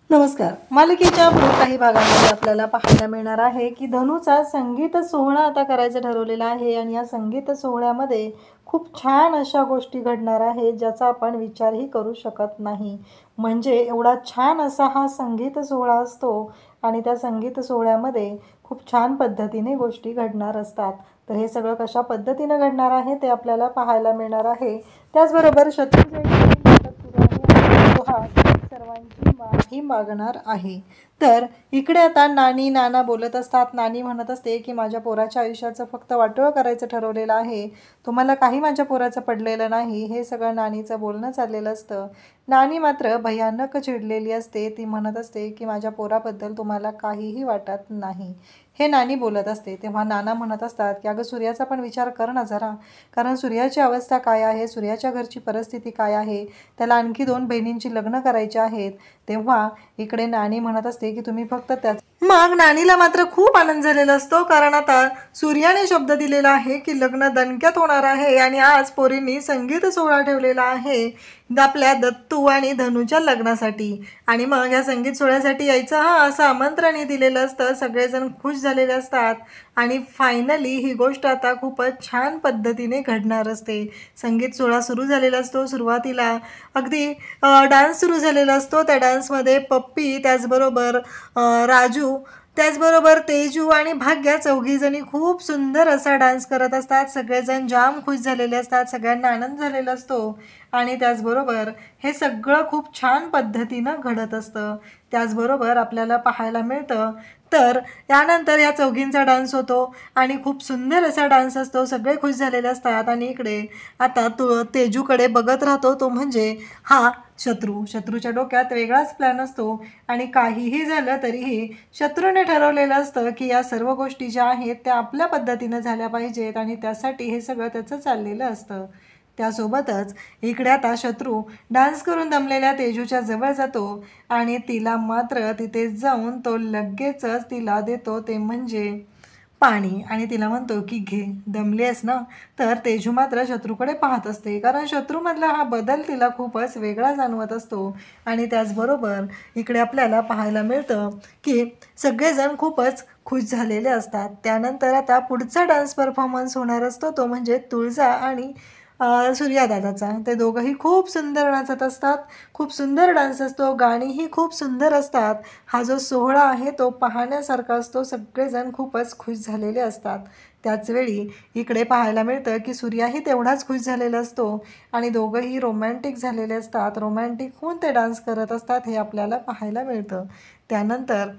नमस्कार. मालिकेच्या पुढील काही भागांमध्ये आपल्याला पाहायला मिळणार आहे की धनूचा संगीत सोहळा आता करायचं ठरवलेला आहे आणि या संगीत सोहळ्यामध्ये खूप छान अशा गोष्टी घडणार आहेत ज्याचा आपण विचारही करू शकत नाही. म्हणजे एवढा छान असा हा संगीत सोहळा असतो आणि त्या संगीत सोहळ्यामध्ये खूप छान पद्धतीने गोष्टी घडणार असतात. तर हे सगळं कशा पद्धतीने घडणार आहे ते आपल्याला पाहायला मिळणार आहे. त्याचबरोबर शत्रुंजय सर्वांची माफी मागणार आहे. तर इकडे आता नाना बोलत असतात. नानी म्हणत असते की माझ्या पोराच्या आयुष्याचं फक्त वाटोळं करायचं ठरवलेलं आहे. तुम्हाला काही माझ्या पोराचं पडलेलं नाही. हे सगळं नानीचं बोलणं चाललेलं असतं. नानी मात्र भयानक चिडलेली असते. ती म्हणत असते की माझ्या पोराबद्दल तुम्हाला काहीही वाटत नाही. हे नानी बोलत असते. तेव्हा नाना म्हणत असतात की अगं सूर्याचा पण विचार कर ना जरा, कारण सूर्याची अवस्था काय आहे, सूर्याच्या घरची परिस्थिती काय आहे, त्याला आणखी 2 बहिणींची लग्न करायची आहेत. तेव्हा इकडे नानी म्हणत असते की तुम्ही फक्त त्याच मग नानीला मात्र खूप आनंद झालेला असतो, कारण आता सूर्याने शब्द दिलेला आहे की लग्न दणक्यात होणार आहे आणि आज पोरींनी संगीत सोहळा ठेवलेला आहे आपल्या दत्तू आणि धनूच्या लग्नासाठी. आणि मग या संगीत सोहळ्यासाठी यायचं असं आमंत्रणही दिलेलं असतं. सगळेजण खुश झालेले असतात आणि फायनली ही गोष्ट आता खूपच छान पद्धतीने घडणार असते. संगीत सोहळा सुरू झालेला असतो. सुरुवातीला अगदी डान्स सुरू झालेला असतो. त्या डान्समध्ये पप्पी, त्याचबरोबर राजू, त्याचबरोबर तेजू आणि भाग्या चौघीजणी खूप सुंदर असा डान्स करत असतात. सगळेजण जाम खुश झालेले असतात. सगळ्यांना आनंद झालेला असतो आणि त्याचबरोबर हे सगळं खूप छान पद्धतीनं घडत असतं. त्याचबरोबर आपल्याला पाहायला मिळतं तर यानंतर या चौघींचा डान्स होतो आणि खूप सुंदर असा डान्स असतो. सगळे खुश झालेले असतात आणि इकडे आता तेजूकडे बघत राहतो. तो म्हणजे हा शत्रूच्या डोक्यात वेगळाच प्लॅन असतो आणि काहीही झालं तरीही शत्रूने ठरवलेलं असतं की या सर्व गोष्टी ज्या आहेत त्या आपल्या पद्धतीनं झाल्या पाहिजेत आणि त्यासाठी हे सगळं त्याचं चाललेलं असतं. त्यासोबतच इकडे आता शत्रू डान्स करून दमलेल्या तेजूच्या जवळ जातो आणि तिला मात्र तिथे जाऊन तो लगेचच तिला देतो ते म्हणजे पाणी आणि तिला म्हणतो की घे, दमली आहेस ना. तर तेजू मात्र शत्रूकडे पाहत असते, कारण शत्रूमधला हा बदल तिला खूपच वेगळा जाणवत असतो. आणि त्याचबरोबर इकडे आपल्याला पाहायला मिळतं की सगळेजण खूपच खुश झालेले असतात. त्यानंतर आता पुढचा डान्स परफॉर्मन्स होणार असतो तो म्हणजे तुळजा आणि सूर्यादादाचा. ते दोघंही खूप सुंदर नाचत असतात. खूप सुंदर डान्स असतो. गाणीही खूप सुंदर असतात. हा जो सोहळा आहे तो पाहण्यासारखा असतो. सगळेजण खूपच खुश झालेले असतात. त्याचवेळी इकडे पाहायला मिळतं की सूर्याही तेवढाच खुश झालेला असतो आणि दोघंही रोमॅन्टिक झालेले असतात. रोमॅन्टिक होऊन ते डान्स करत असतात हे आपल्याला पाहायला मिळतं. त्यानंतर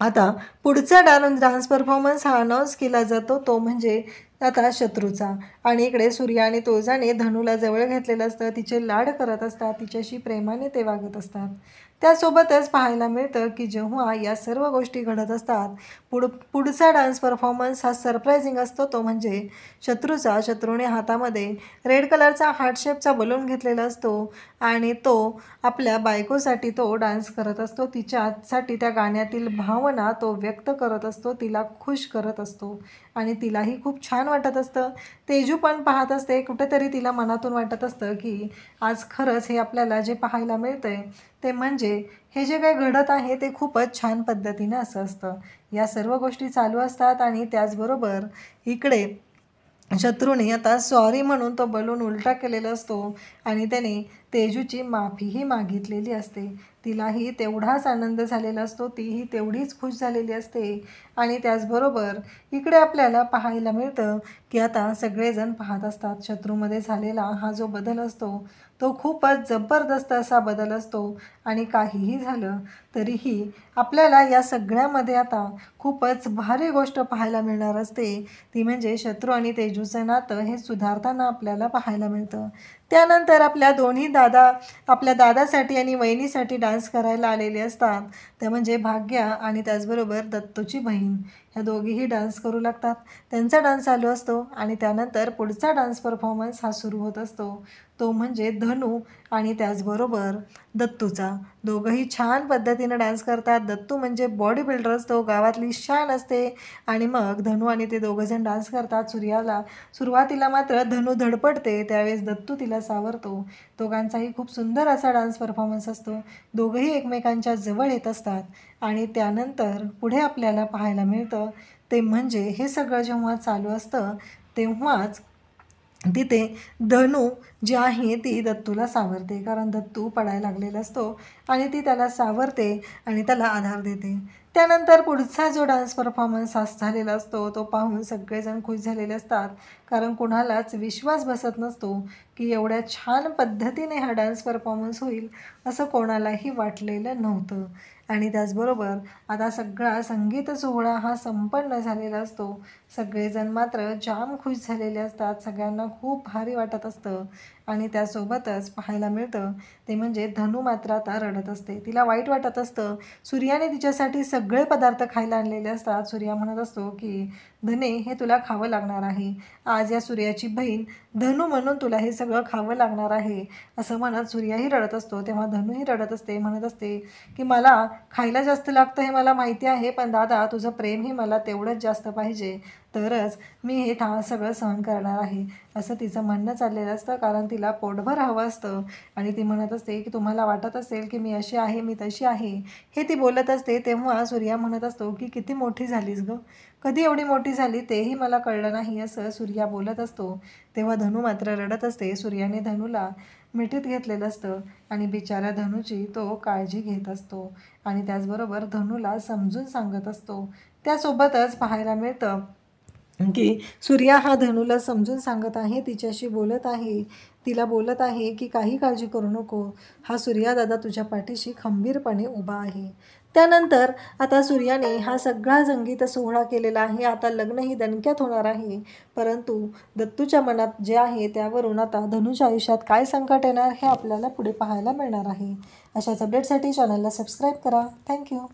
आता पुढचा डान्स परफॉर्मन्स हा अनाऊन्स केला जातो तो म्हणजे आता शत्रूचा. आणि इकडे सूर्या आणि तुळजाने धनूला जवळ घेतलेलं असतं. तिचे लाड करत असतात. तिच्याशी प्रेमाने ते वागत असतात. त्यासोबतच पाहायला मिळतं की जेव्हा या सर्व गोष्टी घडत असतात पुढचा डान्स परफॉर्मन्स हा सरप्रायझिंग असतो तो म्हणजे शत्रूचा. शत्रूने हातामध्ये रेड कलरचा हार्ट शेपचा बलून घेतलेला असतो आणि तो आपल्या बायकोसाठी तो डान्स करत असतो. तिच्यासाठी त्या गाण्यातील भावना तो व्यक्त करत असतो, तिला खुश करत असतो आणि तिलाही खूप छान वाटत असतं. तेजू पण पाहत असते. कुठेतरी तिला मनातून वाटत असतं की आज खरंच हे आपल्याला जे पाहायला मिळतंय ते म्हणजे हे जे काही घडत आहे ते खूपच छान पद्धतीनं असं असतं. या सर्व गोष्टी चालू असतात आणि त्याचबरोबर इकडे शत्रूने आता सॉरी म्हणून तो बलून उलटा केलेला असतो आणि त्याने तेजूची माफीही मागितलेली असते. तिलाही तेवढाच आनंद झालेला असतो. तीही तेवढीच खुश झालेली असते. आणि त्याचबरोबर इकडे आपल्याला पाहायला मिळतं की आता सगळेजण पाहत असतात शत्रूमध्ये झालेला हा जो बदल असतो तो खूपच जबरदस्त असा बदल असतो आणि काहीही झालं तरीही आपल्याला या सगळ्यामध्ये आता खूपच भारी गोष्ट पाहायला मिळणार असते. ती म्हणजे शत्रू आणि तेजूचं नातं हे सुधारताना आपल्याला पाहायला मिळतं. त्यानंतर आपल्या दादासाठी आणि वहिनीसाठी डान्स करायला आलेले असतात. त्या म्हणजे भाग्या आणि त्याचबरोबर दत्तूची बहीण. ह्या दोघीही डान्स करू लागतात. त्यांचा डान्स चालू असतो आणि त्यानंतर पुढचा डान्स परफॉर्मन्स हा सुरू होत असतो तो म्हणजे धनू आणि त्याचबरोबर दत्तूचा. दोघंही छान पद्धतीनं डान्स करतात. दत्तू म्हणजे बॉडी बिल्डर असतो, गावातली शान असते आणि मग धनू आणि ते दोघंजण डान्स करतात. सुरुवातीला मात्र धनू धडपडते, त्यावेळेस दत्तू तिला सावरतो. दोघांचाही खूप सुंदर असा डान्स परफॉर्मन्स असतो. दोघंही एकमेकांच्या जवळ येत असतात आणि त्यानंतर पुढे आपल्याला पाहायला मिळतं ते म्हणजे हे सगळं जेव्हा चालू असतं तेव्हाच तिथे धनू जी आहे ती दत्तूला सावरते, कारण दत्तू पडायला लागलेला असतो आणि ती त्याला सावरते आणि त्याला आधार देते. त्यानंतर पुढचा जो डान्स परफॉर्मन्स झालेला असतो तो पाहून सगळेजण खुश झालेले असतात, कारण कुणालाच विश्वास बसत नसतो की एवढ्या छान पद्धतीने हा डान्स परफॉर्मन्स होईल असं कोणालाही वाटलेलं नव्हतं. आणि त्याचबरोबर आता सगळा संगीत सोहळा हा संपन्न झालेला असतो. सगळेजण मात्र जाम खुश झालेले असतात, सगळ्यांना खूप भारी वाटत असतं. आणि त्यासोबतच पाहायला मिळतं ते म्हणजे धनू मात्र आता रडत असते, तिला वाईट वाटत असतं. सूर्याने तिच्यासाठी सगळे पदार्थ खायला आणलेले असतात. सूर्या म्हणत असतो की धने, हे तुला खावं लागणार आहे, आज या सूर्याची बहीण धनू म्हणून तुला हे सगळं खावं लागणार आहे असं म्हणत सूर्याही रडत असतो. तेव्हा धनूही रडत असते, म्हणत असते की मला खायला जास्त लागतं हे मला माहिती आहे, पण दादा तुझं प्रेमही मला तेवढंच जास्त पाहिजे, तरच मी हे सगळं सहन करणार आहे असं तिचं म्हणणं चाललेलं असतं, कारण तिला पोटभर हवं असतं. आणि ती म्हणत असते की तुम्हाला वाटत असेल की मी अशी आहे, मी तशी आहे, हे ती बोलत असते. तेव्हा सूर्या म्हणत असतो की किती मोठी झालीस गं, कधी एवढी मोठी झाली तेही मला कळलं नाही असं सूर्या बोलत असतो. तेव्हा धनू मात्र रडत असते. सूर्याने धनूला मिठीत घेतलेलं असतं आणि बिचाऱ्या धनूची तो काळजी घेत असतो आणि त्याचबरोबर धनूला समजून सांगत असतो. त्यासोबतच पाहायला मिळतं की सूर्या हा धनूला समजून सांगत आहे, तिच्याशी बोलत आहे, तिला बोलत आहे की काही काळजी करू नको, हा सूर्या दादा तुझ्या पाठीशी खंबीरपणे उभा आहे. त्यानंतर आता सूर्याने हा सगळा संगीत सोहळा केलेला आहे. आता लग्नही दणक्यात होणार आहे, परंतु दत्तूच्या मनात जे आहे त्यावरून आता धनूच्या आयुष्यात काय संकट येणार हे आपल्याला पुढे पाहायला मिळणार आहे. अशाच अपडेटसाठी चॅनलला सबस्क्राईब करा. थँक्यू.